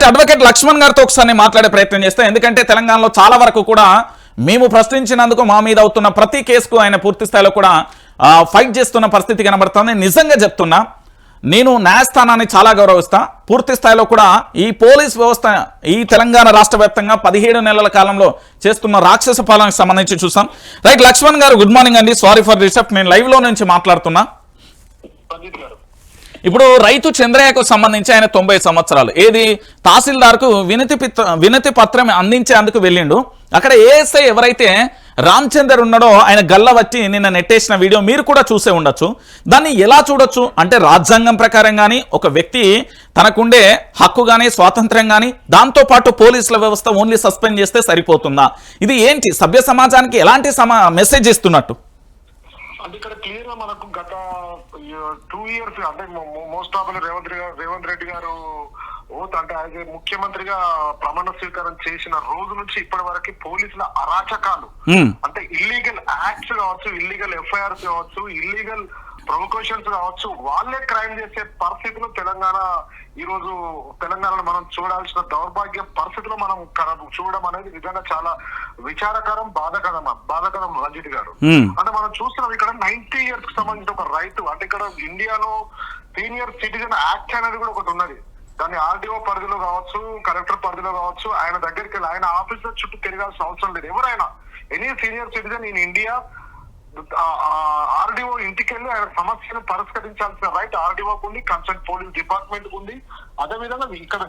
Right, advocate Laxman గారితో ఒకసారి మాట్లాడే ప్రయత్నం చేస్తాం. ఎందుకంటే తెలంగాణలో చాలా వరకు కూడా మేము ప్రశ్నించినందుకు మా మీద అవుతున్న ప్రతి కేసుకు ఆయన పూర్తి స్థాయిలో కూడా ఫైట్ చేస్తున్న పరిస్థితి కనబడుతుంది. నిజంగా చెప్తున్నా, నేను న్యాయస్థానాన్ని చాలా గౌరవిస్తా. పూర్తి స్థాయిలో కూడా ఈ పోలీస్ వ్యవస్థ ఈ తెలంగాణ రాష్ట్ర వ్యాప్తంగా 17 నెలల కాలంలో చేస్తున్న రాక్షస పాలనకు సంబంధించి చూసాం. రైట్, లక్ష్మణ్ గారు గుడ్ మార్నింగ్ అండి. Sorry for disturb. నేను లైవ్ లో నుంచి మాట్లాడుతున్నా. ఇప్పుడు రైతు చంద్రయ్యకు సంబంధించి ఆయన 90 సంవత్సరాలు ఏది తహసీల్దార్కు వినతి పత్రం అందించేందుకు వెళ్ళిండు. అక్కడ ఏఎస్ఐ ఎవరైతే రామచందర్ ఉన్నాడో ఆయన గల్ల వచ్చి నిన్న నెట్టేసిన వీడియో మీరు కూడా చూసే ఉండొచ్చు. దాన్ని ఎలా చూడొచ్చు అంటే, రాజ్యాంగం ప్రకారం కానీ ఒక వ్యక్తి తనకుండే హక్కు కానీ స్వాతంత్ర్యం కానీ దాంతోపాటు పోలీసుల వ్యవస్థ ఓన్లీ సస్పెండ్ చేస్తే సరిపోతుందా? ఇది ఏంటి సభ్య సమాజానికి ఎలాంటి మెసేజ్ ఇస్తున్నట్టు? అంటే ఇక్కడ క్లియర్ గా మనకు గత 2 years అంటే మోస్ట్ ఆఫ్ రేవంత్ రెడ్డి గారు అంటే ఆయన ముఖ్యమంత్రిగా ప్రమాణ స్వీకారం చేసిన రోజు నుంచి ఇప్పటి వరకు పోలీసుల అరాచకాలు, అంటే ఇల్లీగల్ యాక్ట్స్ కావచ్చు, ఇల్లీగల్ ఎఫ్ఐఆర్స్ కావచ్చు, ఇల్లీగల్ ప్రొవోకేషన్స్ కావచ్చు, వాళ్ళే క్రైమ్ చేసే పరిస్థితులు ఈ రోజు తెలంగాణలో మనం చూడాల్సిన దౌర్భాగ్య పరిస్థితులు మనం చూడడం అనేది నిజంగా చాలా విచారకరం, బాధాకరం రంజిత్ గారు. అంటే మనం చూస్తున్నాం ఇక్కడ 90 years కి సంబంధించిన ఒక రైతు, అంటే ఇక్కడ ఇండియాలో సీనియర్ సిటిజన్ యాక్ట్ అనేది కూడా ఒకటి ఉన్నది. దాన్ని ఆర్డీఓ పరిధిలో కావచ్చు, కలెక్టర్ పరిధిలో కావచ్చు, ఆయన దగ్గరికి వెళ్ళి ఆయన ఆఫీస్ లో చుట్టూ తిరగాల్సిన అవసరం లేదు. ఎవరైనా any senior citizen in India RDO ఇంటికి వెళ్ళి ఆయన సమస్యను పరిష్కరించాల్సిన రైట్ ఆర్డీఓకి ఉంది, కన్సర్న్ పోలీస్ డిపార్ట్మెంట్ కు ఉంది. అదేవిధంగా ఇక్కడ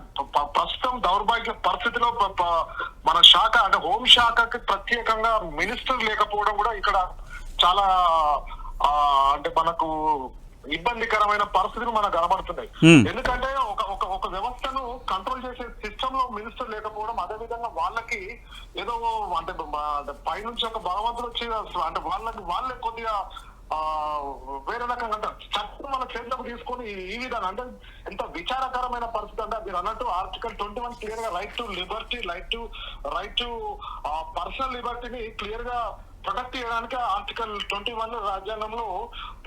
ప్రస్తుతం దౌర్భాగ్య పరిస్థితిలో మన శాఖ అంటే హోం శాఖకి ప్రత్యేకంగా మినిస్టర్ లేకపోవడం కూడా ఇక్కడ చాలా అంటే మనకు ఇబ్బందికరమైన పరిస్థితులు మనకు కనబడుతున్నాయి. ఎందుకంటే ఒక వ్యవస్థను కంట్రోల్ చేసే సిస్టమ్ లో మినిస్టర్ లేకపోవడం, అదే విధంగా వాళ్ళకి ఏదో అంటే పైనుంచి ఒక భగవంతుడు వచ్చి అంటే వాళ్ళే కొద్దిగా వేరే రకంగా అంటే చట్టం మన చేతులకు తీసుకొని ఈ విధానం అంటే ఎంత విచారకరమైన పరిస్థితి అంటే మీరు అన్నట్టు ఆర్టికల్ 21 క్లియర్ గా right to liberty, right to personal లిబర్టీని క్లియర్ గా ప్రొటెక్ట్ చేయడానికి ఆర్టికల్ 21 రాజ్యాంగంలో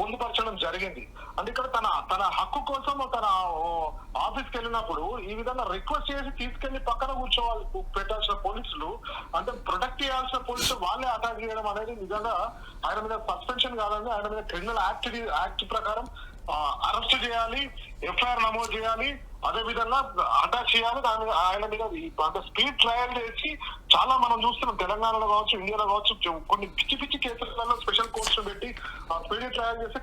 పొందుపరచడం జరిగింది. అంటే ఇక్కడ తన హక్కు కోసం తన ఆఫీస్కి వెళ్ళినప్పుడు ఈ విధంగా రిక్వెస్ట్ చేసి తీసుకెళ్లి పక్కన పెట్టాల్సిన పోలీసులు, అంటే ప్రొటెక్ట్ చేయాల్సిన పోలీసులు వాళ్ళే అటాక్ చేయడం అనేది నిజంగా ఆయన మీద సస్పెన్షన్ కాదని, ఆయన మీద క్రిమినల్ యాక్ట్ ప్రకారం అరెస్ట్ చేయాలి, ఎఫ్ఐఆర్ నమోదు చేయాలి, అదే విధంగా అటాక్ చేయాలి. ఆయన మీద అంటే స్పీడ్ ట్రయల్ చేసి చాలా మనం చూస్తున్నాం తెలంగాణలో కావచ్చు, ఇండియాలో కావచ్చు, కొన్ని పిచ్చి కేసులలో స్పెషల్ కోర్ట్స్ పెట్టి స్పీడ్ ట్రయల్ చేసి